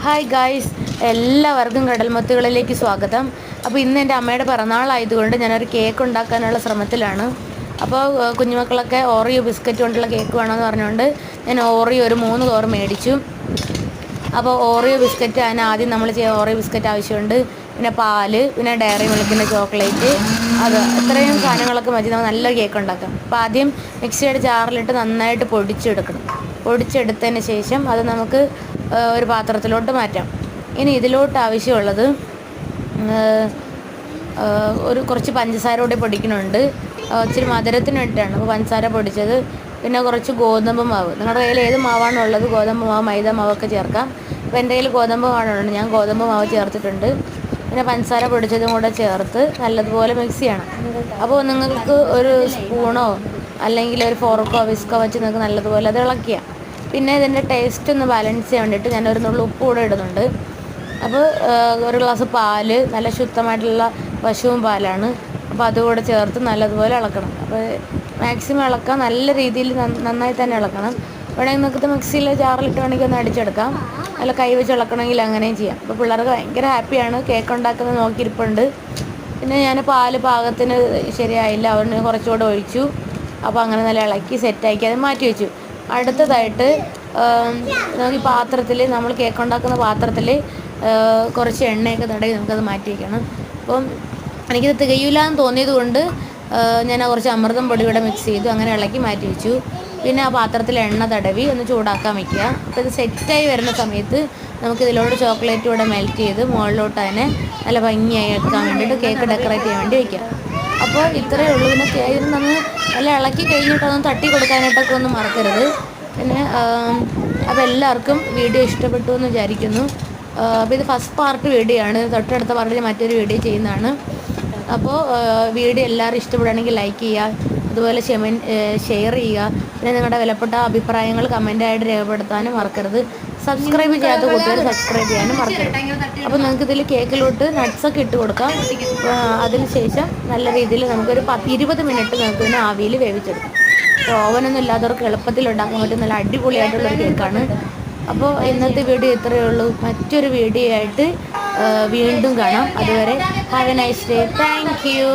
Hi guys, എല്ലാവർക്കും കടൽമുത്തുകളിലേക്ക് സ്വാഗതം. അപ്പോൾ ഇന്ന് എൻ്റെ അമ്മയുടെ പിറന്നാളായതുകൊണ്ട് ഞാനൊരു കേക്ക് ഉണ്ടാക്കാനുള്ള ശ്രമത്തിലാണ്. അപ്പോൾ കുഞ്ഞുമക്കളൊക്കെ ഓറിയോ ബിസ്ക്കറ്റ് കൊണ്ടുള്ള കേക്ക് വേണമെന്ന് പറഞ്ഞുകൊണ്ട് ഞാൻ ഓറിയോ ഒരു 3 കവർ മേടിച്ചു. അപ്പോൾ ഓറിയോ ബിസ്ക്കറ്റ് ആദ്യം നമ്മൾ ഓറിയോ ബിസ്ക്കറ്റ് ആവശ്യമുണ്ട്. പിന്നെ പാല്, പിന്നെ ഡയറി മിൽക്കിൻ്റെ ചോക്ലേറ്റ്, അത് ഇത്രയും സാധനങ്ങളൊക്കെ മതി നമ്മൾ നല്ലൊരു കേക്ക് ഉണ്ടാക്കാം. അപ്പോൾ ആദ്യം മിക്സിയുടെ ജാറിലിട്ട് നന്നായിട്ട് പൊടിച്ചെടുത്തതിന് ശേഷം അത് നമുക്ക് ഒരു പാത്രത്തിലോട്ട് മാറ്റാം. ഇനി ഇതിലോട്ട് ആവശ്യമുള്ളത് കുറച്ച് പഞ്ചസാര കൂടി പൊടിക്കുന്നുണ്ട്. ഇച്ചിരി മധുരത്തിന് വേണ്ടിയിട്ടാണ്. അപ്പോൾ പഞ്ചസാര പൊടിച്ചത്, പിന്നെ കുറച്ച് ഗോതമ്പ് മാവ്. നിങ്ങളുടെ കയ്യിൽ ഏത് മാവാണുള്ളത്, ഗോതമ്പ് മാവ്, മൈദ മാവൊക്കെ ചേർക്കാം. അപ്പോൾ എൻ്റെ കയ്യിൽ ഗോതമ്പ് മാവാണുള്ളത്, ഞാൻ ഗോതമ്പ് മാവ് ചേർത്തിട്ടുണ്ട്. പിന്നെ പഞ്ചസാര പൊടിച്ചതും കൂടെ ചേർത്ത് നല്ലതുപോലെ മിക്സ് ചെയ്യണം. അപ്പോൾ നിങ്ങൾക്ക് ഒരു സ്പൂണോ അല്ലെങ്കിൽ ഒരു ഫോർക്കോ വിസ്കോ വെച്ച് നിങ്ങൾക്ക് നല്ലതുപോലെ അത് ഇളക്കിയാൽ. പിന്നെ ഇതിൻ്റെ ടേസ്റ്റ് ഒന്ന് ബാലൻസ് ചെയ്യാൻ വേണ്ടിയിട്ട് ഞാനൊരു നുള്ളു ഉപ്പ് കൂടെ ഇടുന്നുണ്ട്. അപ്പോൾ ഒരു ഗ്ലാസ് പാല്, നല്ല ശുദ്ധമായിട്ടുള്ള പശുവും പാലാണ്. അപ്പോൾ അതുകൂടെ ചേർത്ത് നല്ലതുപോലെ ഇളക്കണം. അപ്പോൾ മാക്സിമം ഇളക്കാം, നല്ല രീതിയിൽ നന്നായി തന്നെ ഇളക്കണം. വേണമെങ്കിൽ നിങ്ങൾക്ക് മിക്സിയിലെ ജാറിലിട്ട് വേണമെങ്കിൽ ഒന്ന് അടിച്ചെടുക്കാം. നല്ല കൈ വെച്ച് ഇളക്കണമെങ്കിൽ അങ്ങനെയും ചെയ്യാം. അപ്പോൾ പിള്ളേർക്ക് ഭയങ്കര ഹാപ്പിയാണ്. കേക്ക് ഉണ്ടാക്കുന്നത് നോക്കിയിരിപ്പുണ്ട്. പിന്നെ ഞാൻ പാല് പാകത്തിന് ശരിയായില്ല, അതുകൊണ്ട് കുറച്ചുകൂടെ ഒഴിച്ചു. അപ്പോൾ അങ്ങനെ നല്ല ഇളക്കി സെറ്റാക്കി അത് മാറ്റി വെച്ചു. അടുത്തതായിട്ട് ഈ പാത്രത്തിൽ, നമ്മൾ കേക്ക് ഉണ്ടാക്കുന്ന പാത്രത്തിൽ കുറച്ച് എണ്ണയൊക്കെ തടവി നമുക്കത് മാറ്റി വയ്ക്കണം. അപ്പം എനിക്കിത് തികയില്ല എന്ന് തോന്നിയത് കൊണ്ട് ഞാൻ കുറച്ച് അമൃതം പൊടി കൂടെ മിക്സ് ചെയ്തു, അങ്ങനെ ഇളക്കി മാറ്റി വെച്ചു. പിന്നെ ആ പാത്രത്തിൽ എണ്ണ തടവി ഒന്ന് ചൂടാക്കാൻ വയ്ക്കുക. അപ്പോൾ ഇത് സെറ്റായി വരുന്ന സമയത്ത് നമുക്കിതിലോട്ട് ചോക്ലേറ്റ് കൂടെ മെൽറ്റ് ചെയ്ത് മുകളിലോട്ട് അതിനെ നല്ല ഭംഗിയായി വെക്കാൻ വേണ്ടിയിട്ട് കേക്ക് ഡെക്കറേറ്റ് ചെയ്യാൻ വേണ്ടി വയ്ക്കുക. അപ്പോൾ ഇത്രയേ ഉള്ളൂ. പിന്നെ ഇതിന് നമ്മൾ നല്ല ഇളക്കി കഴിഞ്ഞിട്ടൊന്നും തട്ടി കൊടുക്കാനായിട്ടൊക്കെ ഒന്നും മറക്കരുത്. പിന്നെ അപ്പോൾ എല്ലാവർക്കും വീഡിയോ ഇഷ്ടപ്പെട്ടു എന്ന് വിചാരിക്കുന്നു. അപ്പോൾ ഇത് ഫസ്റ്റ് പാർട്ട് വീഡിയോ ആണ്. തൊട്ടടുത്ത പാർട്ടിൽ മറ്റൊരു വീഡിയോ ചെയ്യുന്നതാണ്. അപ്പോൾ വീഡിയോ എല്ലാവരും ഇഷ്ടപ്പെടുകയാണെങ്കിൽ ലൈക്ക് ചെയ്യുക, അതുപോലെ ഷെയർ ചെയ്യുക. പിന്നെ നിങ്ങളുടെ വിലപ്പെട്ട അഭിപ്രായങ്ങൾ കമൻറ്റായിട്ട് രേഖപ്പെടുത്താനും മറക്കരുത്. സബ്സ്ക്രൈബ് ചെയ്യാത്ത കുട്ടികൾ സബ്സ്ക്രൈബ് ചെയ്യാനും മറക്കരുത്. അപ്പോൾ നിങ്ങൾക്ക് ഇതിൽ കേക്കിലോട്ട് നട്ട്സൊക്കെ ഇട്ട് കൊടുക്കാം. അതിന് ശേഷം നല്ല രീതിയിൽ നമുക്കൊരു 20 മിനിറ്റ് നമുക്ക് ഇതിനെ ആവിയിൽ വേവിച്ചെടുക്കാം. അപ്പോൾ ഓവനൊന്നും ഇല്ലാത്തവർക്ക് എളുപ്പത്തിൽ ഉണ്ടാക്കാൻ പറ്റും നല്ല അടിപൊളിയായിട്ടുള്ളൊരു കേക്കാണ്. അപ്പോൾ ഇന്നത്തെ വീഡിയോ ഇത്രയേ ഉള്ളൂ. മറ്റൊരു വീഡിയോ ആയിട്ട് വീണ്ടും കാണാം. അതുവരെ have A nice day. Thank you.